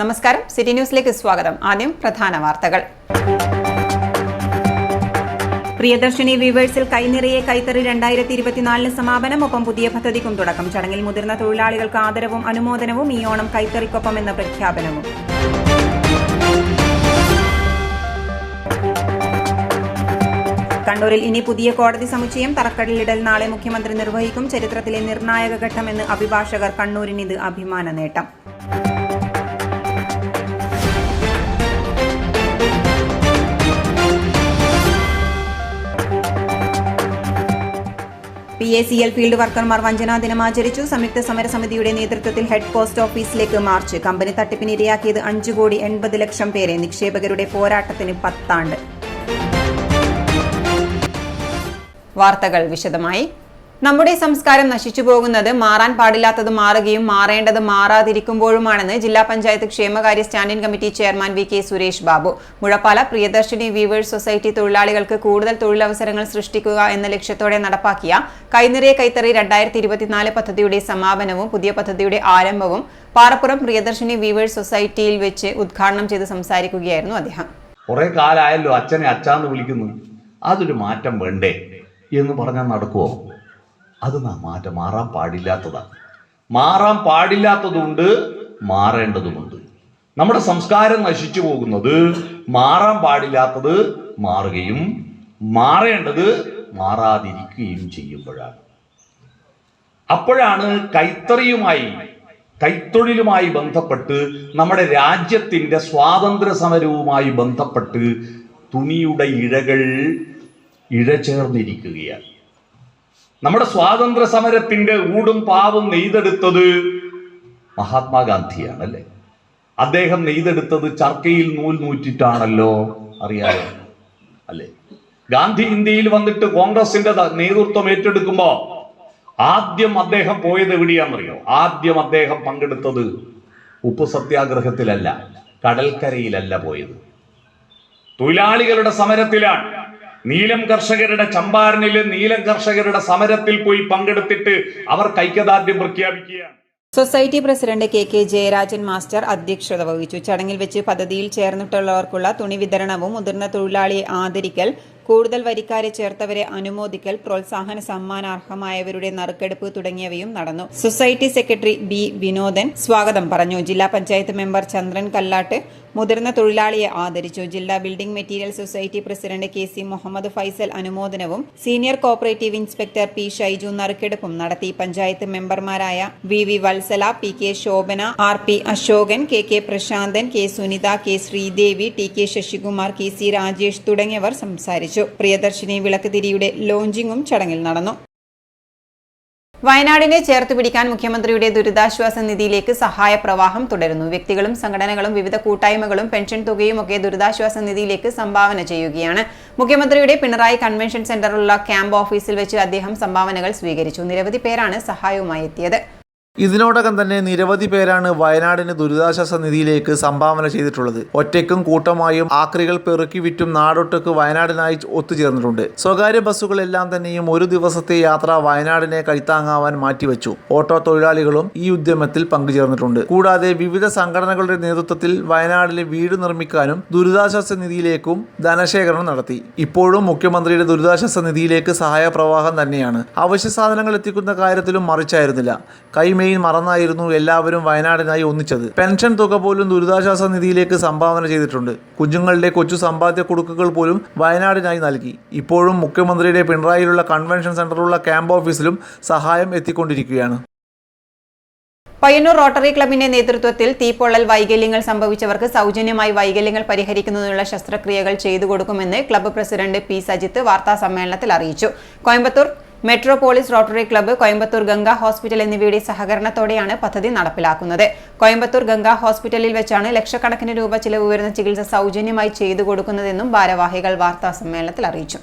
നമസ്കാരം, സിറ്റി ന്യൂസിലേക്ക് സ്വാഗതം. ആദ്യം പ്രധാന വാർത്തകൾ. പ്രിയദർശിനി വീവേഴ്സിൽ കൈനിറയെ കൈത്തറി 2024 സമാപനം. ഒപ്പം പുതിയ പദ്ധതിക്കും തുടക്കം. ചടങ്ങിൽ മുതിർന്ന തൊഴിലാളികൾക്ക് ആദരവും അനുമോദനവും. ഈ ഓണം കൈത്തറിക്കൊപ്പം എന്ന പ്രഖ്യാപനവും. കണ്ണൂരിൽ ഇനി പുതിയ കോടതി സമുച്ചയം. തറക്കല്ലിടൽ നാളെ മുഖ്യമന്ത്രി നിർവഹിക്കും. ചരിത്രത്തിലെ നിർണായക ഘട്ടമെന്ന് അഭിഭാഷകർ. കണ്ണൂരിനിത് അഭിമാന നേട്ടം. PACL ഫീൽഡ് വർക്കർമാർ വഞ്ചനാ ദിനം ആചരിച്ചു. സംയുക്ത സമരസമിതിയുടെ നേതൃത്വത്തിൽ ഹെഡ് പോസ്റ്റ് ഓഫീസിലേക്ക് മാർച്ച്. കമ്പനി തട്ടിപ്പിന് ഇരയാക്കിയത് 5,80,00,000 പേരെ. നിക്ഷേപകരുടെ പോരാട്ടത്തിന് 10 ആണ്ട്. വാർത്തകൾ വിശദമായി. നമ്മുടെ സംസ്കാരം നശിച്ചു പോകുന്നത് മാറാൻ പാടില്ലാത്തത് മാറുകയും മാറേണ്ടത് മാറാതിരിക്കുമ്പോഴുമാണെന്ന് ജില്ലാ പഞ്ചായത്ത് ക്ഷേമകാര്യ standing committee chairman VK Suresh Babu. Muzhappala Priyadarshini weavers society തൊഴിലാളികൾക്ക് കൂടുതൽ തൊഴിലവസരങ്ങൾ സൃഷ്ടിക്കുക എന്ന ലക്ഷ്യത്തോടെ നടപ്പാക്കിയ കൈനിറയെ കൈത്തറി 2024 പദ്ധതിയുടെ സമാപനവും പുതിയ പദ്ധതിയുടെ ആരംഭവും പാറപ്പുറം പ്രിയദർശിനി വീവേഴ്സ് സൊസൈറ്റിയിൽ വെച്ച് ഉദ്ഘാടനം ചെയ്ത് സംസാരിക്കുകയായിരുന്നു അദ്ദേഹം. കുറെ കാലമായല്ലോ അച്ഛനെ അച്ഛാന്ന് വിളിക്കുന്നു, അതൊരു മാറ്റം വേണ്ടേ എന്ന് പറഞ്ഞാൽ നടക്കുമോ? അത് മാറ്റം മാറാൻ പാടില്ലാത്തതാണ്. മാറാൻ പാടില്ലാത്തതുണ്ട്, മാറേണ്ടതുമുണ്ട്. നമ്മുടെ സംസ്കാരം നശിച്ചു പോകുന്നത് മാറാൻ പാടില്ലാത്തത് മാറുകയും മാറേണ്ടത് മാറാതിരിക്കുകയും ചെയ്യുമ്പോഴാണ്. അപ്പോഴാണ് കൈത്തൊഴിലുമായി ബന്ധപ്പെട്ട് നമ്മുടെ രാജ്യത്തിൻ്റെ സ്വാതന്ത്ര്യ സമരവുമായി ബന്ധപ്പെട്ട് തുണിയുടെ ഇഴചേർന്നിരിക്കുകയാണ്. നമ്മുടെ സ്വാതന്ത്ര്യ സമരത്തിന്റെ ഊടും പാവും നെയ്തെടുത്തത് മഹാത്മാഗാന്ധിയാണ്, അല്ലേ? അദ്ദേഹം നെയ്തെടുത്തത് ചർക്കയിൽ നൂൽ നൂറ്റിട്ടാണല്ലോ, അറിയാലോ അല്ലേ? ഗാന്ധി ഇന്ത്യയിൽ വന്നിട്ട് കോൺഗ്രസിന്റെ നേതൃത്വം ഏറ്റെടുക്കുമ്പോ ആദ്യം അദ്ദേഹം പോയത് എവിടെയാണെന്നറിയോ? ആദ്യം അദ്ദേഹം പങ്കെടുത്തത് ഉപ്പ് സത്യാഗ്രഹത്തിലല്ല, കടൽക്കരയിലല്ല പോയത്, തൊഴിലാളികളുടെ സമരത്തിലാണ്. നീലം കർഷകരുടെ ചമ്പാരനിലെ നീലം കർഷകരുടെ സമരത്തിൽ പോയി പങ്കെടുത്തിട്ട് അവർ ഐക്യദാർഢ്യം പ്രഖ്യാപിക്കുകയാണ്. Society president KK Jayarajan master അധ്യക്ഷത വഹിച്ചു. ചടങ്ങിൽ വെച്ച് പദ്ധതിയിൽ ചേർന്നിട്ടുള്ളവർക്കുള്ള തുണി വിതരണവും മുതിർന്ന തൊഴിലാളിയെ ആദരിക്കൽ, കൂടുതൽ വരിക്കാരെ ചേർത്തവരെ അനുമോദിക്കൽ, പ്രോത്സാഹന സമ്മാനാർഹമായവരുടെ നറുക്കെടുപ്പ് തുടങ്ങിയവയും നടന്നു. സൊസൈറ്റി സെക്രട്ടറി B വിനോദൻ സ്വാഗതം പറഞ്ഞു. ജില്ലാ പഞ്ചായത്ത് മെമ്പർ ചന്ദ്രൻ കല്ലാട്ട് മുതിർന്ന തൊഴിലാളിയെ ആദരിച്ചു. ജില്ലാ building material society president KC Muhammad Faisal അനുമോദനവും senior cooperative inspector P Shaiju നറുക്കെടുപ്പും നടത്തി. പഞ്ചായത്ത് മെമ്പർമാരായ VV Vatsala, PK Shobhana, RP Ashokan, KK Prasanthan, K Sunitha, K Sridevi, TK Sasikumar, KC Rajesh തുടങ്ങിയവർ സംസാരിച്ചു. പ്രിയദർശിനി വിളക്ക് തിരിയുടെ ലോഞ്ചിങ്ങും ചടങ്ങിൽ നടന്നു. വയനാടിനെ ചേർത്തുപിടിക്കാൻ മുഖ്യമന്ത്രിയുടെ ദുരിതാശ്വാസ നിധിയിലേക്ക് സഹായ പ്രവാഹം തുടരുന്നു. വ്യക്തികളും സംഘടനകളും വിവിധ കൂട്ടായ്മകളും പെൻഷൻ തുകയുമൊക്കെ ദുരിതാശ്വാസ നിധിയിലേക്ക് സംഭാവന ചെയ്യുകയാണ്. മുഖ്യമന്ത്രിയുടെ പിണറായി കൺവെൻഷൻ സെന്ററിലുള്ള ക്യാമ്പ് ഓഫീസിൽ വെച്ച് അദ്ദേഹം സംഭാവനകൾ സ്വീകരിച്ചു. നിരവധി പേരാണ് സഹായവുമായി എത്തിയത്. ഇതിനോടകം തന്നെ നിരവധി പേരാണ് വയനാടിന് ദുരിതാശ്വാസ നിധിയിലേക്ക് സംഭാവന ചെയ്തിട്ടുള്ളത്. ഒറ്റയ്ക്കും കൂട്ടമായും ആക്രികൾ പെറുക്കി വിറ്റും നാടൊട്ടുക്ക് വയനാടിനായി ഒത്തുചേർന്നിട്ടുണ്ട്. സ്വകാര്യ ബസ്സുകളെല്ലാം തന്നെയും ഒരു ദിവസത്തെ യാത്ര വയനാടിനെ കൈത്താങ്ങാവാൻ മാറ്റിവെച്ചു. ഓട്ടോ തൊഴിലാളികളും ഈ ഉദ്യമത്തിൽ പങ്കുചേർന്നിട്ടുണ്ട്. കൂടാതെ വിവിധ സംഘടനകളുടെ നേതൃത്വത്തിൽ വയനാടിൽ വീട് നിർമ്മിക്കാനും ദുരിതാശ്വാസ നിധിയിലേക്കും ധനശേഖരണം നടത്തി. ഇപ്പോഴും മുഖ്യമന്ത്രിയുടെ ദുരിതാശ്വാസ നിധിയിലേക്ക് സഹായ പ്രവാഹം തന്നെയാണ്. അവശ്യ സാധനങ്ങൾ എത്തിക്കുന്ന കാര്യത്തിലും മറിച്ചായിരുന്നില്ല. മറന്നായിരുന്നു എല്ലാവരും വയനാടിനായി ഒന്നിച്ചത്. പെൻഷൻ തുക പോലും ദുരിതാശ്വാസ നിധിയിലേക്ക് സംഭാവന ചെയ്തിട്ടുണ്ട്. കുഞ്ഞുങ്ങളുടെ കൊച്ചു സമ്പാദ്യ കുടുക്കുകൾ പോലും വയനാടിനായി നൽകി. ഇപ്പോഴും മുഖ്യമന്ത്രിയുടെ പിണറായിയിലുള്ള കൺവെൻഷൻ സെന്ററിലുള്ള ക്യാമ്പ് ഓഫീസിലും സഹായം എത്തിക്കൊണ്ടിരിക്കുകയാണ്. പയ്യന്നൂർ റോട്ടറി ക്ലബിന്റെ നേതൃത്വത്തിൽ തീപ്പൊള്ളൽ വൈകല്യങ്ങൾ സംഭവിച്ചവർക്ക് സൗജന്യമായി വൈകല്യങ്ങൾ പരിഹരിക്കുന്നതിനുള്ള ശസ്ത്രക്രിയകൾ ചെയ്തു കൊടുക്കുമെന്ന് ക്ലബ്ബ് പ്രസിഡന്റ് P സജിത്ത് വാർത്താ സമ്മേളനത്തിൽ അറിയിച്ചു. Coimbatore metropolis rotary club, Coimbatore Ganga hospital എന്നിവയുടെ സഹകരണത്തോടെയാണ് പദ്ധതി നടപ്പിലാക്കുന്നത്. കോയമ്പത്തൂർ ഗംഗ ഹോസ്പിറ്റലിൽ വെച്ചാണ് ലക്ഷക്കണക്കിന് രൂപ ചിലവ് വരുന്ന ചികിത്സ സൗജന്യമായി ചെയ്തു കൊടുക്കുന്നതെന്നും ഭാരവാഹികൾ വാർത്താ സമ്മേളനത്തിൽ അറിയിച്ചു.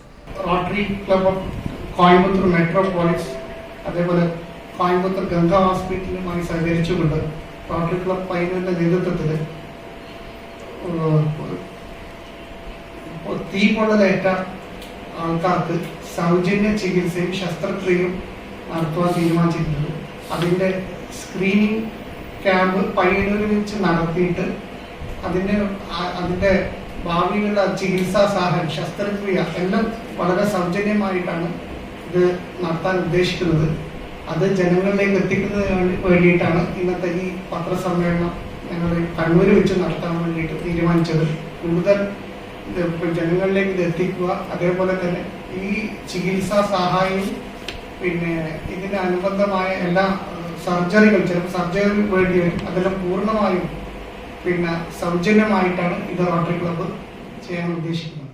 Rotary club of Coimbatore metropolis അതേപോലെ കോയമ്പത്തൂർ ഗംഗ ഹോസ്പിറ്റലുമായി സഹകരിച്ചുകൊണ്ട് റോട്ടറി ക്ലബ്ബ് പയ്യന്നൂരിന്റെ നേതൃത്വത്തിൽ തീപ്പൊള്ളലേറ്റ ആൾക്കാർക്ക് സൗജന്യ ചികിത്സയും ശസ്ത്രക്രിയയും നടത്തുവാൻ തീരുമാനിച്ചിട്ടുണ്ട്. അതിൻ്റെ സ്ക്രീനിങ് ക്യാമ്പ് പയ്യന്നൂരിൽ വെച്ച് നടത്തിയിട്ട് അതിന്റെ ഭാവിയിലുള്ള ചികിത്സാ സഹായം, ശസ്ത്രക്രിയ എല്ലാം വളരെ സൗജന്യമായിട്ടാണ് ഇത് നടത്താൻ ഉദ്ദേശിക്കുന്നത്. അത് ജനങ്ങളിലേക്ക് എത്തിക്കുന്നതിന് വേണ്ടിയിട്ടാണ് ഇന്നത്തെ ഈ പത്രസമ്മേളനം ഞങ്ങൾ കണ്ണൂർ വെച്ച് നടത്താൻ വേണ്ടിയിട്ട് തീരുമാനിച്ചത്. കൂടുതൽ ജനങ്ങളിലേക്ക് ഇത് എത്തിക്കുക, അതേപോലെ തന്നെ ഈ ചികിത്സാ സഹായവും പിന്നെ ഇതിന് അനുബന്ധമായ എല്ലാ സർജറികൾ, ചിലപ്പോൾ സർജറി വേണ്ടി വരും, അതെല്ലാം പൂർണ്ണമായും പിന്നെ സൗജന്യമായിട്ടാണ് ഇത് റോട്ടറി ക്ലബ്ബ് ചെയ്യാൻ ഉദ്ദേശിക്കുന്നത്.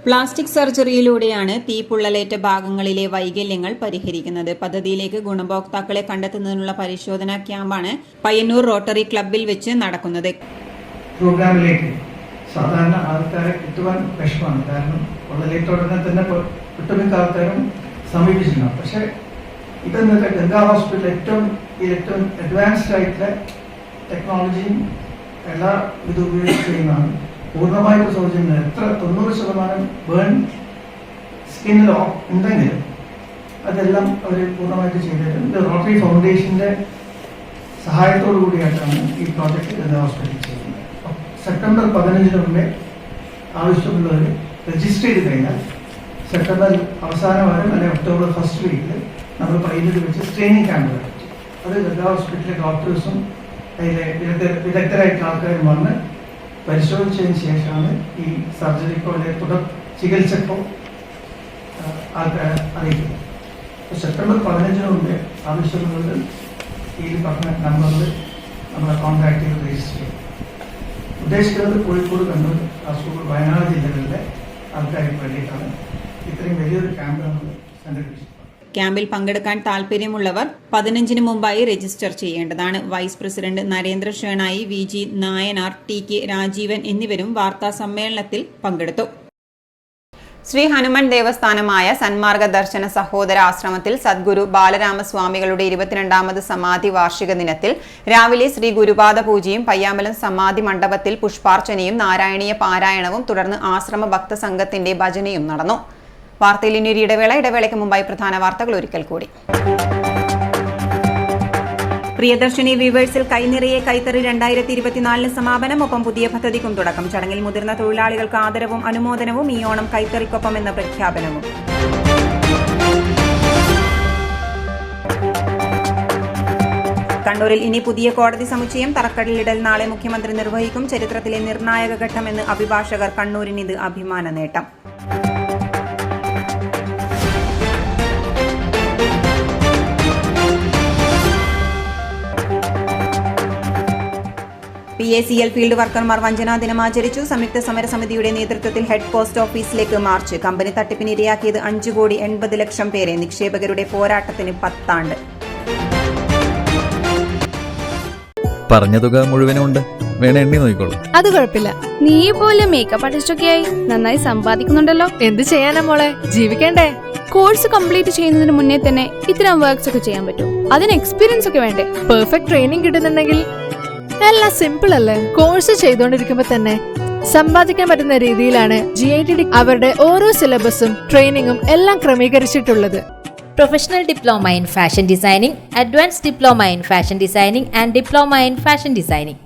പ്ലാസ്റ്റിക് സർജറിയിലൂടെയാണ് തീപ്പൊള്ളലേറ്റ ഭാഗങ്ങളിലെ വൈകല്യങ്ങൾ പരിഹരിക്കുന്നത്. പദ്ധതിയിലേക്ക് ഗുണഭോക്താക്കളെ കണ്ടെത്തുന്നതിനുള്ള പരിശോധനാ ക്യാമ്പാണ് പയ്യന്നൂർ റോട്ടറി ക്ലബ്ബിൽ വെച്ച് നടക്കുന്നത്. പ്രോഗ്രാമിലേക്ക് സാധാരണ ആൾക്കാരെ കിട്ടുവാൻ വിഷമമാണ്. കാരണം പൊള്ളലേറ്റോടനെ തന്നെ ഒട്ടുമിക്ക ആൾക്കാരും സമീപിച്ചിട്ടുണ്ടാവും. പക്ഷെ ഇതെന്നൊക്കെ ഗംഗാ ഹോസ്പിറ്റൽ ഏറ്റവും അഡ്വാൻസ്ഡ് ആയിട്ടുള്ള ടെക്നോളജിയും എല്ലാ ഇത് ഉപയോഗിച്ച് ചെയ്യുന്നതാണ്. പൂർണ്ണമായിട്ട് സൗജന്യം. എത്ര 90% ബേൺ സ്കിന്നിൽ ഉണ്ടെങ്കിലും അതെല്ലാം അവർ പൂർണ്ണമായിട്ട് ചെയ്തിട്ട് ഇത് റോട്ടറി ഫൗണ്ടേഷന്റെ സഹായത്തോടു കൂടിയായിട്ടാണ് ഈ പ്രോജക്റ്റ് ഗംഗാ ഹോസ്പിറ്റലിൽ ചെയ്യുന്നത്. സെപ്റ്റംബർ 15 മുമ്പേ ആവശ്യമുള്ളവർ രജിസ്റ്റർ ചെയ്ത് കഴിഞ്ഞാൽ സെപ്റ്റംബർ അവസാന വാരം അല്ലെങ്കിൽ ഒക്ടോബർ ഫസ്റ്റ് വീക്കിൽ നമ്മൾ പയ്യന്നൂർ വെച്ച് ട്രെയിനിങ് ക്യാമ്പ് നടത്തി. അത് ഗംഗാ ഹോസ്പിറ്റലിലെ ഡോക്ടേഴ്സും അതിലെ വിദഗ്ധരായിട്ടുള്ള ആൾക്കാരും വന്ന് പരിശോധിച്ചതിന് ശേഷമാണ് ഈ സർജറിക്കോ അല്ലെങ്കിൽ തുടർ ചികിത്സക്കോ ആൾക്കാരെ അറിയിക്കുന്നത്. സെപ്റ്റംബർ 15 മുമ്പേ ആവശ്യമുള്ളത് ഈ പറഞ്ഞ നമ്പറിൽ നമ്മളെ കോൺടാക്ട് ചെയ്ത് രജിസ്റ്റർ ചെയ്യും. ഉദ്ദേശിക്കുന്നത് കോഴിക്കോട്, കണ്ണൂർ, കാസർഗോഡ്, വയനാട് ജില്ലകളിലെ ആൾക്കാർക്ക് വേണ്ടിയിട്ടാണ് ഇത്രയും വലിയൊരു ക്യാമ്പ് നമ്മൾ സംഘടിപ്പിച്ചത്. ക്യാമ്പിൽ പങ്കെടുക്കാൻ താൽപര്യമുള്ളവർ 15 മുമ്പായി രജിസ്റ്റർ ചെയ്യേണ്ടതാണ്. Vice president Narendra Shenoy, VG Nayanar, TK Rajeevan എന്നിവരും വാർത്താ സമ്മേളനത്തിൽ പങ്കെടുത്തു. ശ്രീ ഹനുമാൻ ദേവസ്ഥാനമായ സന്മാർഗ ദർശന സഹോദര ആശ്രമത്തിൽ സദ്ഗുരു ബാലരാമസ്വാമികളുടെ 22ാമത് സമാധി വാർഷിക ദിനത്തിൽ രാവിലെ ശ്രീ ഗുരുപാദ പൂജയും പയ്യാമ്പലം സമാധി മണ്ഡപത്തിൽ പുഷ്പാർച്ചനയും നാരായണീയ പാരായണവും തുടർന്ന് ആശ്രമ ഭക്തസംഘത്തിന്റെ ഭജനയും നടന്നു. വാർത്തയിൽ ഇനിയൊരു ഇടവേളയ്ക്ക് മുമ്പായി പ്രധാന വാർത്തകൾ ഒരിക്കൽ കൂടി. പ്രിയദർശിനി വീവേഴ്സിൽ കൈനിറയെ കൈത്തറി 2024 സമാപനം. ഒപ്പം പുതിയ പദ്ധതിക്കും തുടക്കം. ചടങ്ങിൽ മുതിർന്ന തൊഴിലാളികൾക്ക് ആദരവും അനുമോദനവും. ഈ ഓണം കൈത്തറിക്കൊപ്പം എന്ന പ്രഖ്യാപനവും. കണ്ണൂരിൽ ഇനി പുതിയ കോടതി സമുച്ചയം. തറക്കല്ലിടൽ നാളെ മുഖ്യമന്ത്രി നിർവഹിക്കും. ചരിത്രത്തിലെ നിർണായക ഘട്ടമെന്ന് അഭിഭാഷകർ. കണ്ണൂരിന് ഇത് അഭിമാന നേട്ടം. PACL ഫീൽഡ് വർക്കർമാർ വഞ്ചനാ ദിനം ആചരിച്ചു. സംയുക്ത സമരസമിതിയുടെ നേതൃത്വത്തിൽ ഹെഡ് പോസ്റ്റ് ഓഫീസിലേക്ക് മാർച്ച്. കമ്പനി തട്ടിപ്പിന് ഇരയാക്കിയത് 5,80,00,000 പേരെ. നിക്ഷേപകരുടെ പോരാട്ടത്തിന് 10 ആണ്ട്. പറഞ്ഞ തുക മുഴുവനുണ്ട്, വേണേ എണ്ണി നോക്കിക്കോളൂ. അത് കുഴപ്പമില്ല. നീ പോലെ മേക്കപ്പ് ആർട്ടിസ്റ്റൊക്കെയായി നന്നായി സമ്പാദിക്കുന്നുണ്ടല്ലോ. എന്ത് ചെയ്യാനാ മോളെ, ജീവിക്കണ്ടേ? കോഴ്സ് കംപ്ലീറ്റ് ചെയ്യുന്നതിന് മുന്നേ തന്നെ ഇത്തരം വർക്ക്സ് ഒക്കെ ചെയ്യാൻ പറ്റും. അതിന് എക്സ്പീരിയൻസ് ഒക്കെ വേണ്ടേ? പെർഫെക്റ്റ് ട്രെയിനിങ് കിട്ടുന്നുണ്ടെങ്കിൽ എല്ലാം സിമ്പിൾ അല്ലേ? കോഴ്സ് ചെയ്തുകൊണ്ടിരിക്കുമ്പോ തന്നെ സമ്പാദിക്കാൻ പറ്റുന്ന രീതിയിലാണ് GITD അവരുടെ ഓരോ സിലബസും ട്രെയിനിങ്ങും എല്ലാം ക്രമീകരിച്ചിട്ടുള്ളത്. Professional diploma in fashion designing, advance diploma in fashion designing and diploma in fashion designing,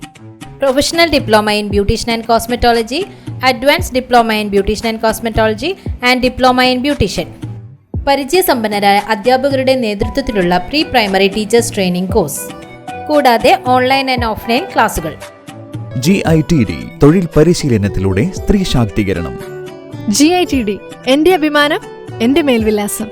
professional diploma in beautician and cosmetology, advance diploma in beautician and cosmetology and diploma in beautician. പരിചയസമ്പന്നരായ അധ്യാപകരുടെ നേതൃത്വത്തിലുള്ള pre primary teachers training course, കൂടാതെ online and offline ക്ലാസുകൾ. GITD തൊഴിൽ പരിശീലനത്തിലൂടെ സ്ത്രീ ശാക്തീകരണം. GITD എന്റെ അഭിമാനം, എന്റെ മേൽവിലാസം.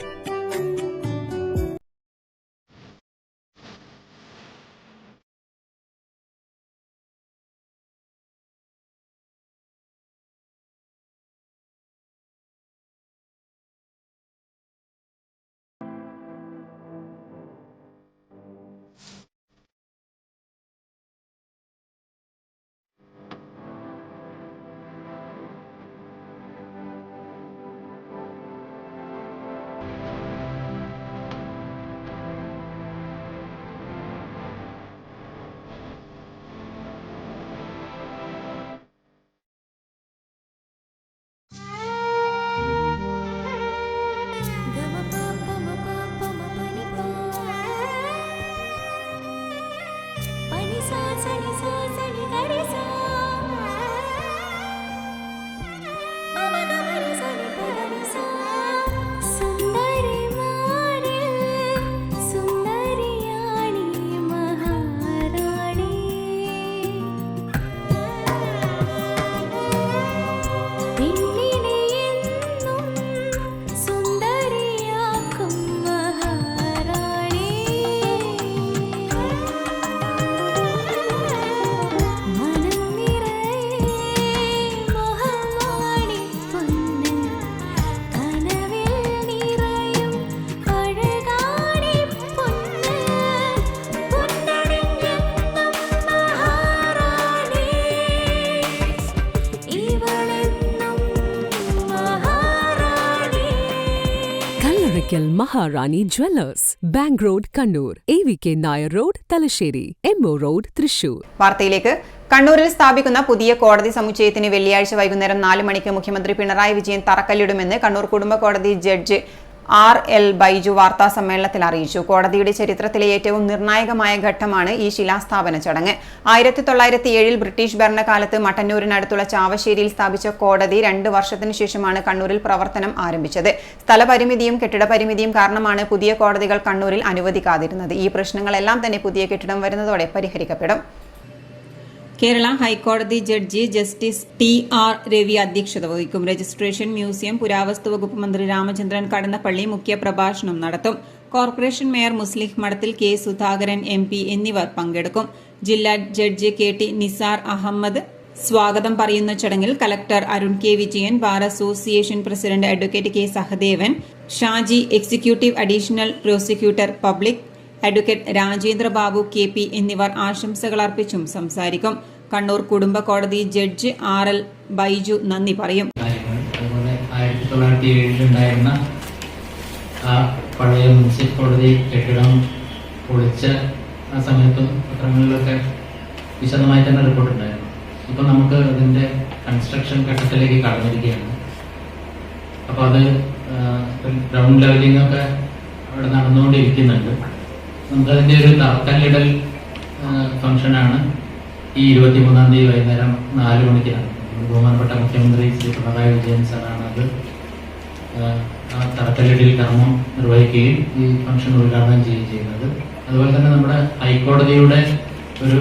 Oracle Maharani Jewellers, Bank Road, Kannur, AVK Nair Road, Talasheri, MO Road, Thrissur. വാർത്തയിലേക്ക്. കണ്ണൂരിൽ സ്ഥാപിക്കുന്ന പുതിയ കോടതി സമുച്ചയത്തിന് വെള്ളിയാഴ്ച വൈകുന്നേരം 4 മണിക്ക് മുഖ്യമന്ത്രി പിണറായി വിജയൻ തറക്കല്ലിടുമെന്ന് കണ്ണൂർ കുടുംബ കോടതി ജഡ്ജി R.L. ബൈജു വാർത്താ സമ്മേളനത്തിൽ അറിയിച്ചു. കോടതിയുടെ ചരിത്രത്തിലെ ഏറ്റവും നിർണായകമായ ഘട്ടമാണ് ഈ ശിലാസ്ഥാപന ചടങ്ങ്. 1907 ബ്രിട്ടീഷ് ഭരണകാലത്ത് മട്ടന്നൂരിനടുത്തുള്ള ചാവശ്ശേരിയിൽ സ്ഥാപിച്ച കോടതി 2 വർഷത്തിനു ശേഷമാണ് കണ്ണൂരിൽ പ്രവർത്തനം ആരംഭിച്ചത്. സ്ഥലപരിമിതിയും കെട്ടിടപരിമിതിയും കാരണമാണ് പുതിയ കോടതികൾ കണ്ണൂരിൽ അനുവദിക്കാതിരുന്നത്. ഈ പ്രശ്നങ്ങളെല്ലാം തന്നെ പുതിയ കെട്ടിടം വരുന്നതോടെ പരിഹരിക്കപ്പെടും. കേരള ഹൈക്കോടതി ജഡ്ജി ജസ്റ്റിസ് T.R. രവി അധ്യക്ഷത വഹിക്കും. രജിസ്ട്രേഷൻ, മ്യൂസിയം, പുരാവസ്തു വകുപ്പ് മന്ത്രി രാമചന്ദ്രൻ കടന്നപ്പള്ളി മുഖ്യപ്രഭാഷണം നടത്തും. കോർപ്പറേഷൻ മേയർ മുസ്ലിഹ് മഠത്തിൽ K. സുധാകരൻ MP എന്നിവർ പങ്കെടുക്കും. ജില്ലാ ജഡ്ജി K.T. നിസാർ അഹമ്മദ് സ്വാഗതം പറയുന്ന ചടങ്ങിൽ collector Arun K. Vijayan, bar association president advocate K. Sahadevan, Shaji executive additional prosecutor public advocate Rajendra Babu KP എന്നിവർ ആശംസകൾ അർപ്പിച്ചും സംസാരിക്കും. കണ്ണൂർ കുടുംബ കോടതി ജഡ്ജി R.L. ബൈജു നന്ദി പറയും. അതുപോലെ 1907 ഉണ്ടായിരുന്ന ആ പഴയ മുനിസിപ്പൽ കോടതി കെട്ടിടം പൊളിച്ച ആ സമയത്തും പത്രങ്ങളിലൊക്കെ വിശദമായി തന്നെ റിപ്പോർട്ട് ഉണ്ടായിരുന്നു. ഇപ്പം നമുക്ക് അതിൻ്റെ കൺസ്ട്രക്ഷൻ ഘട്ടത്തിലേക്ക് കടന്നിരിക്കുകയാണ്. അപ്പോൾ അത് ഗ്രൗണ്ട് ലെവലിംഗ് ഒക്കെ അവിടെ നടന്നുകൊണ്ടിരിക്കുന്നുണ്ട്. നമുക്കതിൻ്റെ ഒരു തറക്കല്ലിടൽ ഫംഗ്ഷനാണ് ഈ 23-ാം തീയതി വൈകുന്നേരം 4 മണിക്കാണ്. ബഹുമാനപ്പെട്ട മുഖ്യമന്ത്രി ശ്രീ പിണറായി വിജയൻ സാറാണ് അത് ആ തറക്കല്ലിടൽ കർമ്മം നിർവഹിക്കുകയും ഈ ഫംഗ്ഷൻ ഉദ്ഘാടനം ചെയ്യുന്നത്. അതുപോലെ തന്നെ നമ്മുടെ ഹൈക്കോടതിയുടെ ഒരു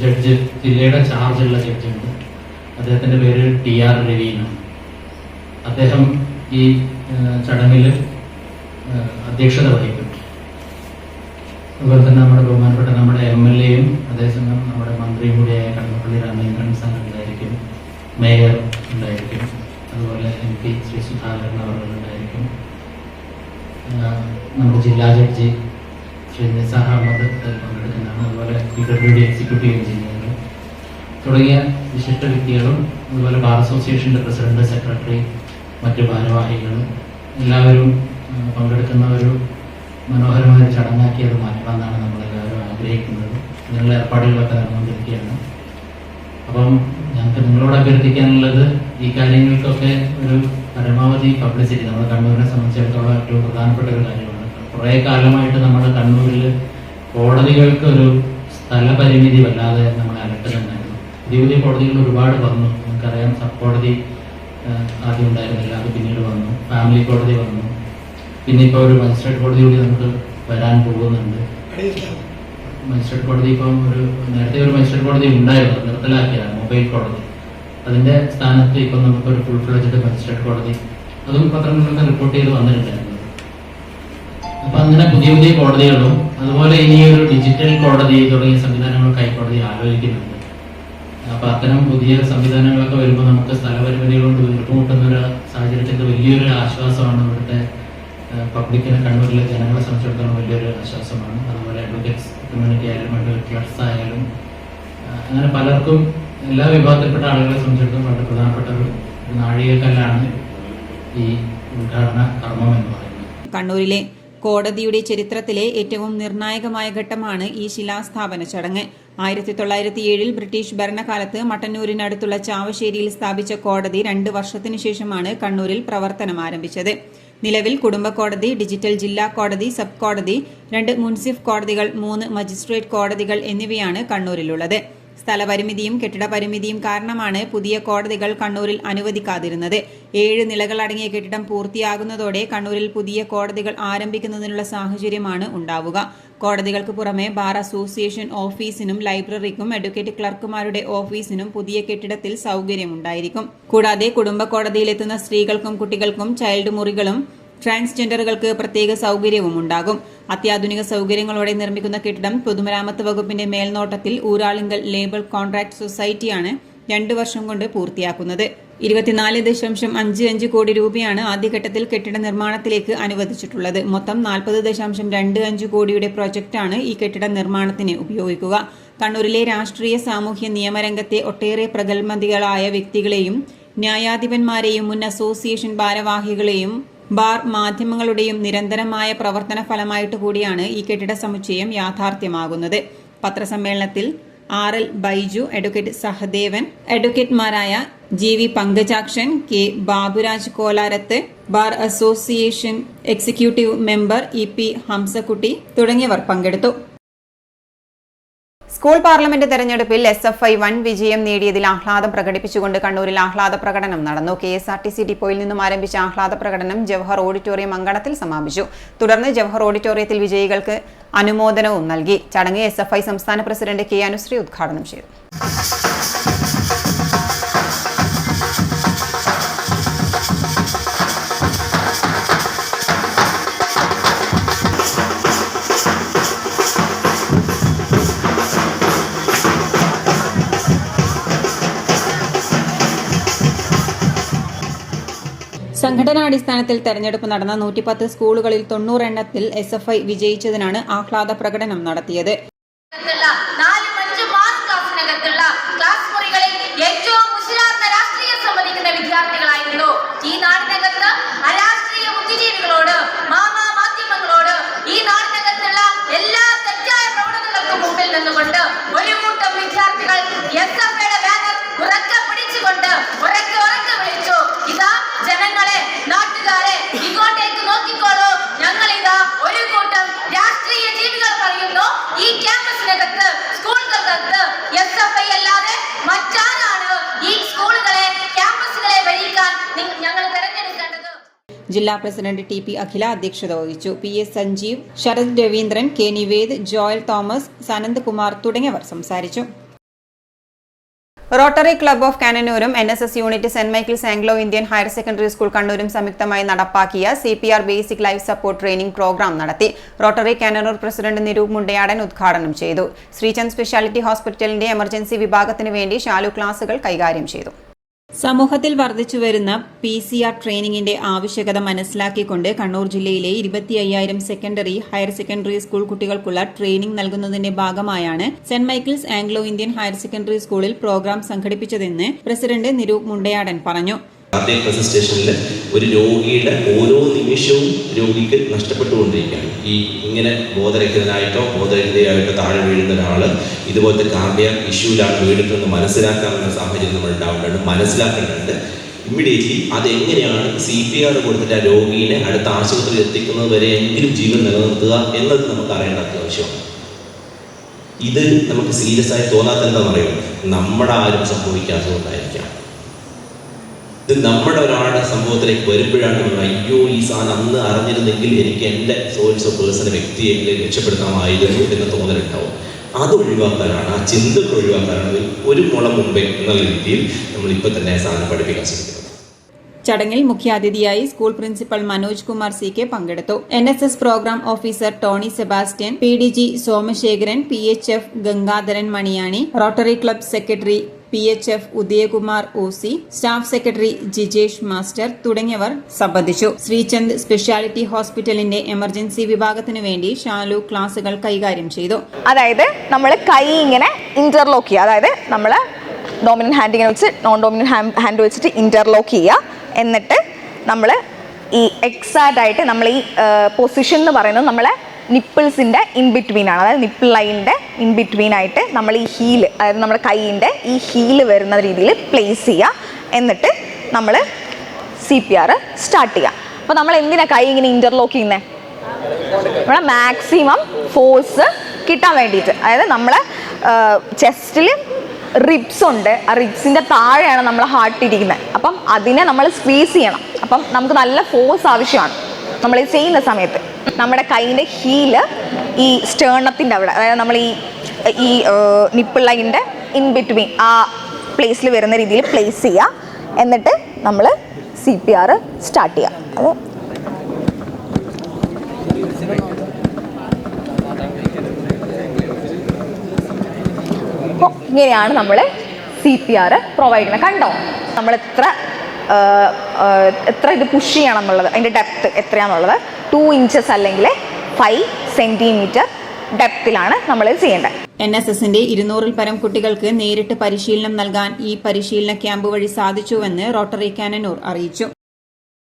ജഡ്ജ്, ജില്ലയുടെ ചാർജുള്ള ജഡ്ജുണ്ട്. അദ്ദേഹത്തിൻ്റെ പേര് T.R. രവി എന്നാണ്. അദ്ദേഹം ഈ ചടങ്ങിൽ അധ്യക്ഷത വഹിക്കും. അതുപോലെ തന്നെ നമ്മുടെ ബഹുമാനപ്പെട്ട നമ്മുടെ MLA-യും അതേസമയം നമ്മുടെ മന്ത്രിയും കൂടിയായ കടന്നപ്പള്ളി രാമചന്ദ്രൻ ഉണ്ടായിരിക്കും. മേയർ ഉണ്ടായിരിക്കും. അതുപോലെ MP ശ്രീ സുധാകരൻ അവർ ഉണ്ടായിരിക്കും. നമ്മുടെ ജില്ലാ ജഡ്ജി ശ്രീ നിസാർ അഹമ്മദ് പങ്കെടുക്കുന്നതാണ്. അതുപോലെ PWD എക്സിക്യൂട്ടീവ് എഞ്ചിനീയർ തുടങ്ങിയ വിശിഷ്ട വ്യക്തികളും അതുപോലെ ബാർ അസോസിയേഷൻ്റെ പ്രസിഡന്റ്, സെക്രട്ടറി, മറ്റ് ഭാരവാഹികളും എല്ലാവരും പങ്കെടുക്കുന്ന ഒരു മനോഹരമായ ചടങ്ങാക്കി അത് മാറ്റണമെന്നാണ് നമ്മളെല്ലാവരും ആഗ്രഹിക്കുന്നത്. ഇതിനുള്ള ഏർപ്പാടുകളൊക്കെ നടന്നുകൊണ്ടിരിക്കുകയാണ്. അപ്പം ഞങ്ങൾക്ക് നിങ്ങളോട് അഭ്യർത്ഥിക്കാനുള്ളത് ഈ കാര്യങ്ങൾക്കൊക്കെ ഒരു പരമാവധി പബ്ലിസിറ്റി നമ്മുടെ കണ്ണൂരിനെ സംബന്ധിച്ചിടത്തോളം ഏറ്റവും പ്രധാനപ്പെട്ട ഒരു കാര്യമാണ്. കുറേ കാലമായിട്ട് നമ്മുടെ കണ്ണൂരിൽ കോടതികൾക്ക് ഒരു സ്ഥലപരിമിതി വല്ലാതെ നമ്മളെ അലട്ടുന്നുണ്ടായിരുന്നു. പുതിയ പുതിയ കോടതികൾ ഒരുപാട് വന്നു. നമുക്കറിയാം, സബ് കോടതി ആദ്യം ഉണ്ടായിരുന്നില്ല, അത് പിന്നീട് വന്നു. ഫാമിലി കോടതി വന്നു. പിന്നെ ഇപ്പോൾ ഒരു മജിസ്ട്രേറ്റ് കോടതി കൂടി നമുക്ക് വരാൻ പോകുന്നുണ്ട്. മജിസ്ട്രേറ്റ് കോടതി ഇപ്പം നേരത്തെ ഒരു മജിസ്ട്രേറ്റ് കോടതി ഉണ്ടായിരുന്നു, നിർത്തലാക്കിയതാണ്, മൊബൈൽ കോടതി. അതിൻ്റെ സ്ഥാനത്ത് ഇപ്പം നമുക്കൊരു ഫുൾ ഫ്ലെഡ്ജ്ഡ് മജിസ്ട്രേറ്റ് കോടതി, അതും പത്രങ്ങളിലൊക്കെ റിപ്പോർട്ട് ചെയ്ത് വന്നിട്ടുണ്ടായിരുന്നു. അപ്പം അങ്ങനെ പുതിയ പുതിയ കോടതികളും അതുപോലെ ഇനി ഒരു ഡിജിറ്റൽ കോടതി തുടങ്ങിയ സംവിധാനങ്ങളൊക്കെ ഹൈക്കോടതി ആലോചിക്കുന്നുണ്ട്. അപ്പം അത്തരം പുതിയ സംവിധാനങ്ങളൊക്കെ വരുമ്പോൾ നമുക്ക് സ്ഥലപരിമിതികൾ കൊണ്ട് വീർപ്പുമുട്ടുന്ന ഒരു സാഹചര്യത്തിൽ വലിയൊരു ആശ്വാസമാണ്. ഇവിടുത്തെ പബ്ലിക്കിനെ, കണ്ണൂരിലെ ജനങ്ങളെ സംബന്ധിച്ചിടത്തോളം വലിയൊരു ആശ്വാസമാണ്. അതുപോലെ അഡ്വക്കേറ്റ്സ് കമ്മ്യൂണിറ്റി ആയാലും അഡ്വക്കേറ്റ് ക്ലർക്സ് ആയാലും അങ്ങനെ പലർക്കും എല്ലാ വിഭാഗത്തിൽപ്പെട്ട ആളുകളെ സംബന്ധിച്ചിടത്തോളം വളരെ പ്രധാനപ്പെട്ട ഒരു നാഴികക്കല്ലാണ് ഈ ഉദ്ഘാടന കർമ്മം എന്ന് പറയുന്നത്. കണ്ണൂരിലെ കോടതിയുടെ ചരിത്രത്തിലെ ഏറ്റവും നിർണായകമായ ഘട്ടമാണ് ഈ ശിലാസ്ഥാപന ചടങ്ങ്. 1907 ബ്രിട്ടീഷ് ഭരണകാലത്ത് മട്ടന്നൂരിനടുത്തുള്ള ചാവശ്ശേരിയിൽ സ്ഥാപിച്ച കോടതി 2 വർഷത്തിനു ശേഷമാണ് കണ്ണൂരിൽ പ്രവർത്തനം ആരംഭിച്ചത്. നിലവിൽ കുടുംബ കോടതി, ഡിജിറ്റൽ ജില്ലാ കോടതി, സബ് കോടതി, 2 മുൻസിഫ് കോടതികൾ, 3 മജിസ്ട്രേറ്റ് കോടതികൾ എന്നിവയാണ് കണ്ണൂരിലുള്ളത്. സ്ഥലപരിമിതിയും കെട്ടിടപരിമിതിയും കാരണമാണ് പുതിയ കോടതികൾ കണ്ണൂരിൽ അനുവദിക്കാതിരുന്നത്. 7 നിലകളടങ്ങിയ കെട്ടിടം പൂർത്തിയാകുന്നതോടെ കണ്ണൂരിൽ പുതിയ കോടതികൾ ആരംഭിക്കുന്നതിനുള്ള സാഹചര്യമാണ് ഉണ്ടാവുക. കോടതികൾക്ക് പുറമെ ബാർ അസോസിയേഷൻ ഓഫീസിനും ലൈബ്രറിക്കും അഡ്വക്കേറ്റ് ക്ലർക്കുമാരുടെ ഓഫീസിനും പുതിയ കെട്ടിടത്തിൽ സൗകര്യമുണ്ടായിരിക്കും. കൂടാതെ കുടുംബ കോടതിയിലെത്തുന്ന സ്ത്രീകൾക്കും കുട്ടികൾക്കും ചൈൽഡ് മുറികളും ട്രാൻസ്ജെൻഡറുകൾക്ക് പ്രത്യേക സൗകര്യവും ഉണ്ടാകും. അത്യാധുനിക സൗകര്യങ്ങളോടെ നിർമ്മിക്കുന്ന കെട്ടിടം പൊതുമരാമത്ത് വകുപ്പിന്റെ മേൽനോട്ടത്തിൽ ഊരാളുങ്കൽ ലേബർ കോൺട്രാക്ട് സൊസൈറ്റിയാണ് 2 വർഷം കൊണ്ട് പൂർത്തിയാക്കുന്നത്. 24.55 കോടി രൂപയാണ് ആദ്യഘട്ടത്തിൽ കെട്ടിട നിർമ്മാണത്തിലേക്ക് അനുവദിച്ചിട്ടുള്ളത്. മൊത്തം 40.25 കോടിയുടെ പ്രൊജക്ടാണ് ഈ കെട്ടിട നിർമ്മാണത്തിന് ഉപയോഗിക്കുക. കണ്ണൂരിലെ രാഷ്ട്രീയ സാമൂഹ്യ നിയമരംഗത്തെ ഒട്ടേറെ പ്രഗത്ഭകളായ വ്യക്തികളെയും ന്യായാധിപന്മാരെയും മുൻ അസോസിയേഷൻ ഭാരവാഹികളെയും ബാർ മാധ്യമങ്ങളുടെയും നിരന്തരമായ പ്രവർത്തന ഫലമായിട്ട് കൂടിയാണ് ഈ കെട്ടിട സമുച്ചയം യാഥാർത്ഥ്യമാകുന്നത്. പത്രസമ്മേളനത്തിൽ RL ബൈജു, അഡ്വക്കേറ്റ് സഹദേവൻ, അഡ്വക്കേറ്റ്മാരായ GV Pankajakshan, K Baburaj Kolarath, bar association executive member EP Hamsakutty തുടങ്ങിയവർ പങ്കെടുത്തു. സ്കൂൾ പാർലമെന്റ് തെരഞ്ഞെടുപ്പിൽ SFI വൻ വിജയം നേടിയതിൽ ആഹ്ലാദം പ്രകടിപ്പിച്ചുകൊണ്ട് കണ്ണൂരിൽ ആഹ്ലാദ പ്രകടനം നടന്നു. KSRTC ഡിപ്പോയിൽ നിന്നും ആരംഭിച്ച ആഹ്ലാദ പ്രകടനം ജവഹർ ഓഡിറ്റോറിയം അങ്കണത്തിൽ സമാപിച്ചു. തുടർന്ന് ജവഹർ ഓഡിറ്റോറിയത്തിൽ വിജയികൾക്ക് അനുമോദനവും നൽകി. ചടങ്ങ് SFI സംസ്ഥാന പ്രസിഡന്റ് K അനുശ്രീ ഉദ്ഘാടനം ചെയ്തു. സംഘടനാടിസ്ഥാനത്തിൽ തെരഞ്ഞെടുപ്പ് നടന്ന 110 സ്കൂളുകളിൽ 90 എണ്ണത്തിൽ SFI വിജയിച്ചതിനാണ് ആഹ്ലാദ പ്രകടനം നടത്തിയത്. വിദ്യാർത്ഥികളായിരുന്നു ഈ നാടിനകത്ത് അരാഷ്ട്രീയ ബുദ്ധിജീവികളോട്, മാധ്യമങ്ങളോട്, ഈ നാടിനകത്തുള്ള എല്ലാ തെറ്റായ പ്രവണതകൾക്കും മുമ്പിൽ നിന്നുകൊണ്ട് ഒരു കൂട്ടം വിദ്യാർത്ഥികൾ SFIയുടെ ബാനർ ഉറക്കെ പിടിച്ചുകൊണ്ട് ഉറക്കെ വിളിച്ചു, ഇതാ ജനങ്ങളെ, നാട്ടുകാരെ, ഇങ്ങോട്ടേക്ക് നോക്കിക്കോളൂ, ഞങ്ങളിതാ ഒരു കൂട്ടം രാഷ്ട്രീയ ജീവികൾ പറയുന്നു ഈ ക്യാമ്പസിനകത്ത്, സ്കൂളുകൾക്കകത്ത് SFI അല്ലാതെ മറ്റാരാണ് ഈ സ്കൂളുകളെ, ക്യാമ്പസുകളെ ഭരിക്കാൻ ഞങ്ങൾ തെരഞ്ഞെടുക്കേണ്ടത്? ജില്ലാ പ്രസിഡന്റ് TP അഖില അധ്യക്ഷത വഹിച്ചു. PS സഞ്ജീവ്, ശരത് രവീന്ദ്രൻ, K നിവേദ്, ജോയൽ തോമസ്, സനന്ദ് കുമാർ തുടങ്ങിയവർ സംസാരിച്ചു. റോട്ടറി ക്ലബ്ബ് ഓഫ് കാനനൂരും NSS unit saint Michael's Anglo Indian higher secondary school കണ്ണൂരും സംയുക്തമായി നടപ്പാക്കിയ CPR basic life support training programme നടത്തി. Rotary Cannanore president Niroop Mundayadan ഉദ്ഘാടനം ചെയ്തു. ശ്രീചന്ദ് സ്പെഷ്യാലിറ്റി ഹോസ്പിറ്റലിന്റെ എമർജൻസി വിഭാഗത്തിനു വേണ്ടി ഷാലു ക്ലാസുകൾ കൈകാര്യം ചെയ്തു. സമൂഹത്തിൽ വർദ്ധിച്ചുവരുന്ന PCR ട്രെയിനിങ്ങിന്റെ ആവശ്യകത മനസ്സിലാക്കിക്കൊണ്ട് കണ്ണൂർ ജില്ലയിലെ 25,000 സെക്കൻഡറി, ഹയർ സെക്കൻഡറി സ്കൂൾ കുട്ടികൾക്കുള്ള ട്രെയിനിംഗ് നൽകുന്നതിന്റെ ഭാഗമായാണ് saint Michael's Anglo Indian higher secondary സ്കൂളിൽ പ്രോഗ്രാം സംഘടിപ്പിച്ചതെന്ന് പ്രസിഡന്റ് നിരൂപ് മുണ്ടയാടൻ പറഞ്ഞു. സ്റ്റേഷനിൽ ഒരു രോഗിയുടെ ഓരോ നിമിഷവും രോഗിക്ക് നഷ്ടപ്പെട്ടുകൊണ്ടിരിക്കുകയാണ്. ഇങ്ങനെ ബോധരഹിതനായിട്ടോ ബോധരഹിതയായിട്ടോ താഴെ വീഴുന്ന ഒരാൾ ഇതുപോലത്തെ കാർഡിയാക് ഇഷ്യൂലാണ് വീണിട്ടെന്ന് മനസ്സിലാക്കാവുന്ന സാഹചര്യം നമ്മൾ ഉണ്ടാവേണ്ടതുണ്ട്, മനസ്സിലാക്കേണ്ടതുണ്ട്. ഇമ്മീഡിയറ്റ്ലി അതെങ്ങനെയാണ് CPR കൊടുത്തിട്ട് ആ രോഗീനെ അടുത്ത ആശുപത്രിയിൽ എത്തിക്കുന്നത് വരെ എങ്കിലും ജീവൻ നിലനിർത്തുക എന്നത് നമുക്ക് അറിയേണ്ട അത്യാവശ്യമാണ്. ഇത് നമുക്ക് സീരിയസ് ആയി തോന്നാത്ത എന്താണെന്ന് അറിയുമോ? നമ്മുടെ ആരും സംഭവിക്കാത്തതുകൊണ്ടായിരിക്കാം. ഇത് നമ്മുടെ ഒരാളുടെ സംഭവത്തിലേക്ക് വരുമ്പോഴാണ് നമ്മൾ അയ്യോ ഈ സാധനം അന്ന് അറിഞ്ഞിരുന്നെങ്കിൽ എനിക്ക് എൻ്റെ സോഴ്സ് പേഴ്സണൽ വ്യക്തിയെ രക്ഷപ്പെടുത്താമായിരുന്നു എന്ന് തോന്നലുണ്ടാവും. അത് ഒഴിവാക്കാനാണ്, ആ ചിന്തകൾ ഒഴിവാക്കാനാണ് ഒരു മുളം മുമ്പേ എന്നുള്ള രീതിയിൽ നമ്മളിപ്പോൾ തന്നെ സാധനം പഠിപ്പിക്കാൻ ശ്രമിക്കുന്നത്. ചടങ്ങിൽ മുഖ്യാതിഥിയായി school principal Manoj Kumar CK പങ്കെടുത്തു. NSS programme officer Tony Sebastian, PDG Somasekharan, PHF Gangadharan Maniyani, rotary club secretary PHF Udayakumar OC, staff secretary Jijesh master തുടങ്ങിയവർ സംബന്ധിച്ചു. ശ്രീചന്ദ് സ്പെഷ്യാലിറ്റി ഹോസ്പിറ്റലിന്റെ എമർജൻസി വിഭാഗത്തിനു വേണ്ടി ഷാലു ക്ലാസുകൾ കൈകാര്യം ചെയ്തു. അതായത് നമ്മൾ കൈ ഇങ്ങനെ ഇന്റർലോക്ക് ചെയ്യുക, അതായത് നമ്മൾ ഡോമിനന്റ് ഹാൻഡ് ഇങ്ങനെ വെച്ച് നോൺ ഡോമിനന്റ് ഹാൻഡ് വെച്ചിട്ട് ഇന്റർലോക്ക് ചെയ്യുക. എന്നിട്ട് നമ്മൾ ഈ എക്സാക്റ്റ് ആയിട്ട് നമ്മൾ ഈ പൊസിഷൻ എന്ന് പറയുന്നത് നമ്മളെ നിപ്പിൾസിൻ്റെ ഇൻ ബിറ്റ്വീൻ ആണ്. അതായത് നിപ്പിൾ ലൈനിൻ്റെ ഇൻ ബിറ്റ്വീൻ ആയിട്ട് നമ്മൾ ഈ ഹീല്, അതായത് നമ്മുടെ കൈയിൻ്റെ ഈ ഹീല് വരുന്ന രീതിയിൽ പ്ലേസ് ചെയ്യുക. എന്നിട്ട് നമ്മൾ CPR സ്റ്റാർട്ട് ചെയ്യുക. അപ്പോൾ നമ്മൾ എന്തിനാണ് കൈ ഇങ്ങനെ ഇൻ്റർലോക്ക് ചെയ്യുന്നത്? നമ്മളെ മാക്സിമം ഫോഴ്സ് കിട്ടാൻ വേണ്ടിയിട്ട്. അതായത് നമ്മളെ ചെസ്റ്റിൽ റിബ്സ് ഉണ്ട്, ആ റിബ്സിൻ്റെ താഴെയാണ് നമ്മൾ ഹാർട്ട് ഇരിക്കുന്നത്. അപ്പം അതിനെ നമ്മൾ സ്ക്വീസ് ചെയ്യണം. അപ്പം നമുക്ക് നല്ല ഫോഴ്സ് ആവശ്യമാണ് നമ്മൾ ഇത് ചെയ്യുന്ന സമയത്ത്. നമ്മുടെ കൈയിൻ്റെ ഹീല് ഈ സ്റ്റേർണത്തിൻ്റെ അവിടെ, അതായത് നമ്മൾ ഈ നിപ്പിൾ ലൈനിൻ്റെ ഇൻ ബിറ്റ്വീൻ ആ പ്ലേസിൽ വരുന്ന രീതിയിൽ പ്ലേസ് ചെയ്യുക. എന്നിട്ട് നമ്മൾ CPR സ്റ്റാർട്ട് ചെയ്യുക. അത് അപ്പോൾ ഇങ്ങനെയാണ് നമ്മൾ CPR പ്രൊവൈഡ് ചെയ്യുന്നത്. കണ്ടോ നമ്മൾ എത്ര ഇത് പുഷ് ചെയ്യണം എന്നുള്ളത്, അതിൻ്റെ ഡെപ്ത് എത്രയാണെന്നുള്ളത്. 2 ഇഞ്ചസ് അല്ലെങ്കിൽ 5 സെൻറ്റിമീറ്റർ ഡെപ്തിലാണ് നമ്മൾ ചെയ്യേണ്ടത്. NSSന്റെ 200-ൽ പരം കുട്ടികൾക്ക് നേരിട്ട് പരിശീലനം നൽകാൻ ഈ പരിശീലന ക്യാമ്പ് വഴി സാധിച്ചുവെന്ന് റോട്ടറി കാനനൂർ അറിയിച്ചു.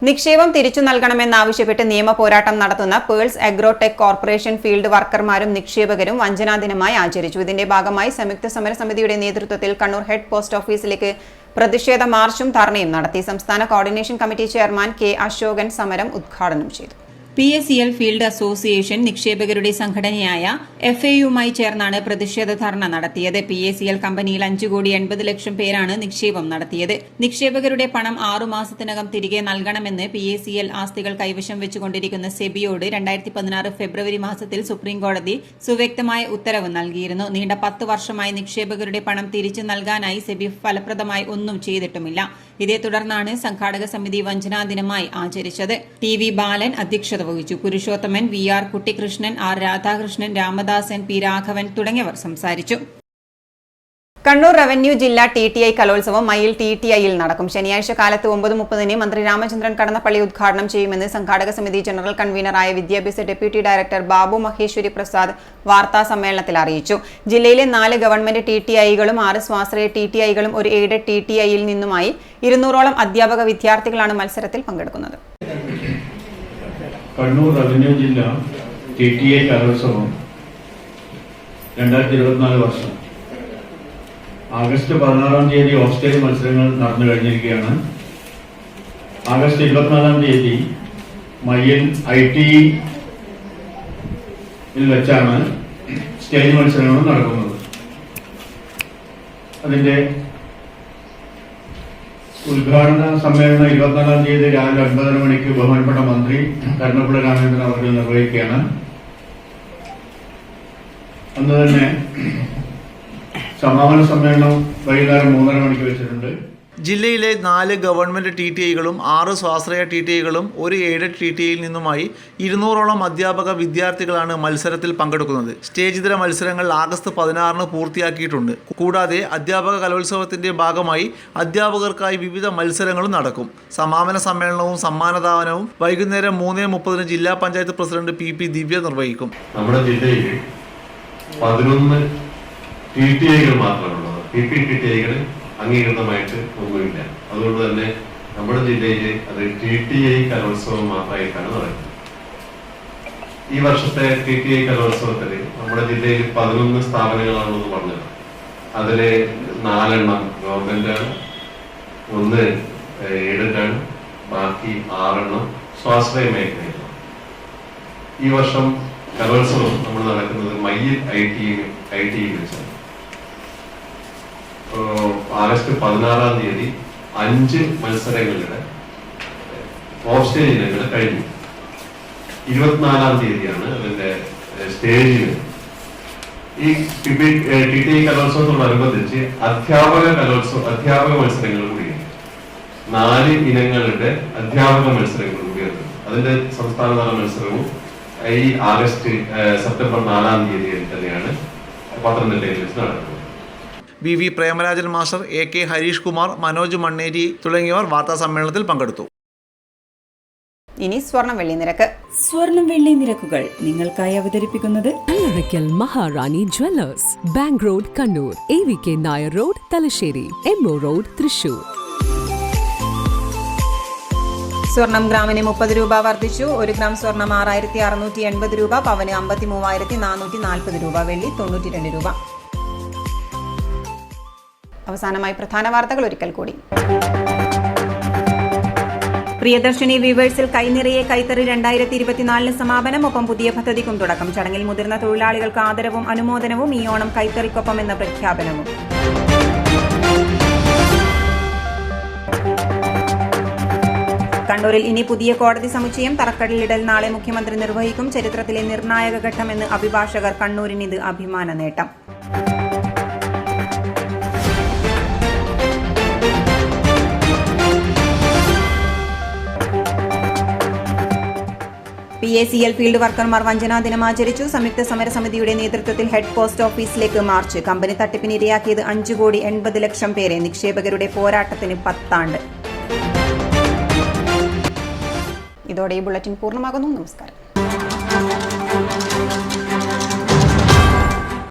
നിക്ഷേപം തിരിച്ചു നൽകണമെന്നാവശ്യപ്പെട്ട് നിയമ പോരാട്ടം നടത്തുന്ന പേൾസ് അഗ്രോടെക് കോർപ്പറേഷൻ ഫീൽഡ് വർക്കർമാരും നിക്ഷേപകരും വഞ്ചനാ ദിനമായി ആചരിച്ചു. ഇതിന്റെ ഭാഗമായി സംയുക്ത സമരസമിതിയുടെ നേതൃത്വത്തിൽ കണ്ണൂർ ഹെഡ് പോസ്റ്റ് ഓഫീസിലേക്ക് പ്രതിഷേധ മാർച്ചും ധർണയും നടത്തി. സംസ്ഥാന coordination committee chairman K Ashokan സമരം ഉദ്ഘാടനം ചെയ്തു. PSEL ഫീൽഡ് അസോസിയേഷൻ നിക്ഷേപകരുടെ സംഘടനയായ FAUമായി ചേർന്നാണ് പ്രതിഷേധ ധർണ നടത്തിയത്. PSEL കമ്പനിയിൽ 5,80,00,000 പേരാണ് നിക്ഷേപം നടത്തിയത്. നിക്ഷേപകരുടെ പണം 6 മാസത്തിനകം തിരികെ നൽകണമെന്ന് PSEL ആസ്തികൾ കൈവശം വെച്ചുകൊണ്ടിരിക്കുന്ന സെബിയോട് 2016 ഫെബ്രുവരി മാസത്തിൽ സുപ്രീംകോടതി സുവ്യക്തമായ ഉത്തരവ് നൽകിയിരുന്നു. നീണ്ട 10 വർഷമായി നിക്ഷേപകരുടെ പണം തിരിച്ചു നൽകാനായി സെബി ഫലപ്രദമായി ഒന്നും ചെയ്തിട്ടുമില്ല. ഇതേ തുടർന്നാണ് സംഘാടക സമിതി വഞ്ചനാ ദിനമായി ആചരിച്ചത്. TV ബാലൻ അധ്യക്ഷത വഹിച്ചു. Purushothaman, VR Kuttikrishnan, R Radhakrishnan, Ramadasan, P Raghavan തുടങ്ങിയവർ സംസാരിച്ചു. കണ്ണൂർ റവന്യൂ ജില്ലാ TTI കലോത്സവം മയിൽ TTIയിൽ നടക്കും. ശനിയാഴ്ച കാലത്ത് 9:30 മന്ത്രി രാമചന്ദ്രൻ കടന്നപ്പള്ളി ഉദ്ഘാടനം ചെയ്യുമെന്ന് സംഘാടക സമിതി ജനറൽ കൺവീനറായ വിദ്യാഭ്യാസ ഡെപ്യൂട്ടി ഡയറക്ടർ ബാബു മഹേശ്വരി പ്രസാദ് വാർത്താ സമ്മേളനത്തിൽ അറിയിച്ചു. ജില്ലയിലെ 4 ഗവൺമെന്റ് TTIകളും 6 സ്വാശ്രയ TTIകളും ഒരു എയ്ഡഡ് TTIയിൽ നിന്നുമായി 200ഓളം അധ്യാപക വിദ്യാർത്ഥികളാണ് മത്സരത്തിൽ പങ്കെടുക്കുന്നത്. കണ്ണൂർ റവന്യൂ ജില്ല TTI കലോത്സവം 2024 വർഷം ആഗസ്റ്റ് 16-ാം തീയതി ഓഫ്സ്റ്റേജ് മത്സരങ്ങൾ നടന്നു കഴിഞ്ഞിരിക്കുകയാണ്. ആഗസ്റ്റ് 24-ാം തീയതി മയ്യൻ ITയിൽ വെച്ചാണ് സ്റ്റേജ് മത്സരങ്ങൾ നടക്കുന്നത്. അതിന്റെ ഉദ്ഘാടന സമ്മേളനം 24-ാം തീയതി രാവിലെ 9:30 മണിക്ക് ബഹുമാനപ്പെട്ട മന്ത്രി കടന്നപ്പള്ളി രാമചന്ദ്രൻ അവർ നിർവഹിക്കുകയാണ്. അന്ന് തന്നെ സമാപന സമ്മേളനം വൈകുന്നേരം 3:30 മണിക്ക് വെച്ചിട്ടുണ്ട്. ജില്ലയിലെ 4 ഗവൺമെന്റ് TTIകളും 6 സ്വാശ്രയ TTIകളും ഒരു എയ്ഡഡ് TTIയിൽ നിന്നുമായി 200ഓളം അധ്യാപക വിദ്യാർത്ഥികളാണ് മത്സരത്തിൽ പങ്കെടുക്കുന്നത്. സ്റ്റേജ് ഇതര മത്സരങ്ങൾ ആഗസ്റ്റ് 16-ന് പൂർത്തിയാക്കിയിട്ടുണ്ട്. കൂടാതെ അധ്യാപക കലോത്സവത്തിന്റെ ഭാഗമായി അധ്യാപകർക്കായി വിവിധ മത്സരങ്ങളും നടക്കും. സമാപന സമ്മേളനവും സമ്മാനദാനവും വൈകുന്നേരം 3:30 ജില്ലാ പഞ്ചായത്ത് പ്രസിഡന്റ് PP ദിവ്യ നിർവഹിക്കും. നമ്മുടെ ജില്ലയിൽ 11 TTIകൾ മാത്രമാണുള്ളത്. TTIകൾ അംഗീകൃതമായിട്ട് ഒന്നുമില്ല. അതുകൊണ്ട് തന്നെ നമ്മുടെ ജില്ലയിൽ അത് TTI കലോത്സവം മാത്രമായിട്ടാണ് നടക്കുന്നത്. ഈ വർഷത്തെ TTI കലോത്സവത്തിൽ നമ്മുടെ ജില്ലയിൽ 11 സ്ഥാപനങ്ങളാണെന്ന് പറഞ്ഞത്. അതിൽ 4 ഗവൺമെന്റാണ്, 1 എയ്ഡഡാണ്, ബാക്കി 6 സ്വാശ്രയ മേഖലയിലാണ്. ഈ വർഷം കലോത്സവം നമ്മൾ നടക്കുന്നത് മയ്യിൽ ITയിൽ വെച്ചാണ്. ആഗസ്റ്റ് 16-ാം തീയതി 5 മത്സരങ്ങളുടെ ഓഫ് സ്റ്റേജ് ഇനങ്ങൾ കഴിഞ്ഞു. 24-ാം തീയതിയാണ് അതിന്റെ സ്റ്റേജിന്. ഈ TTI കലോത്സവത്തോടനുബന്ധിച്ച് അധ്യാപക മത്സരങ്ങൾ കൂടിയാണ്. 4 ഇനങ്ങളുടെ അധ്യാപക മത്സരങ്ങൾ കൂടിയാണ്. അതിന്റെ സംസ്ഥാനതല മത്സരവും ഈ സെപ്റ്റംബർ 4-ാം തീയതി തന്നെയാണ് പത്തനംതിട്ടയിൽ വെച്ച് നടക്കുന്നത്. VV Premarajan master, AK Harish Kumar, Manoj Manneri തുടങ്ങിയവർ വാർത്താ സമ്മേളനത്തിൽ പങ്കെടുത്തു. ഇനി സ്വർണം വെള്ളി നിരക്ക്. സ്വർണം വെള്ളി നിരക്കുകൾ നിങ്ങൾക്കായി അവതരിപ്പിക്കുന്നത് Allarackal Maharani jewellers, bank road Kannur, AVK Nair road Thalassery, MO road Thrissur. സ്വർണം ഗ്രാമിന് 30 രൂപ വർദ്ധിച്ചു. 1 ഗ്രാം സ്വർണം 6,680 രൂപ, പവന് 53,440 രൂപ, വെള്ളി 92 രൂപ. അവസാനമായി പ്രധാന വാർത്തകൾ ഒരിക്കൽ കൂടി. പ്രിയദർശിനി വീവേഴ്സിൽ കൈനിറയെ കൈത്തറി 2024 സമാപനം. ഒപ്പം പുതിയ പദ്ധതിക്കും തുടക്കം. ചടങ്ങിൽ മുതിർന്ന തൊഴിലാളികൾക്ക് ആദരവും അനുമോദനവും. ഈ ഓണം കൈത്തറിക്കൊപ്പം എന്ന പ്രഖ്യാപനവും. കണ്ണൂരിൽ ഇനി പുതിയ കോടതി സമുച്ചയം. തറക്കല്ലിടൽ നാളെ മുഖ്യമന്ത്രി നിർവഹിക്കും. ചരിത്രത്തിലെ നിർണായക ഘട്ടമെന്ന് അഭിഭാഷകർ. കണ്ണൂരിന് ഇത് അഭിമാന നേട്ടം. PSEL ഫീൽഡ് വർക്കർമാർ വഞ്ചനാ ദിനം ആചരിച്ചു. സംയുക്ത സമരസമിതിയുടെ നേതൃത്വത്തിൽ ഹെഡ് പോസ്റ്റ് ഓഫീസിലേക്ക് മാർച്ച്. കമ്പനി തട്ടിപ്പിന് ഇരയാക്കിയത് 5,80,00,000 പേരെ. നിക്ഷേപകരുടെ പോരാട്ടത്തിന് 10 ആണ്ട്. ഇതോടെ ഈ ബുള്ളറ്റിൻ പൂർണ്ണമാകുന്നു. നമസ്കാരം.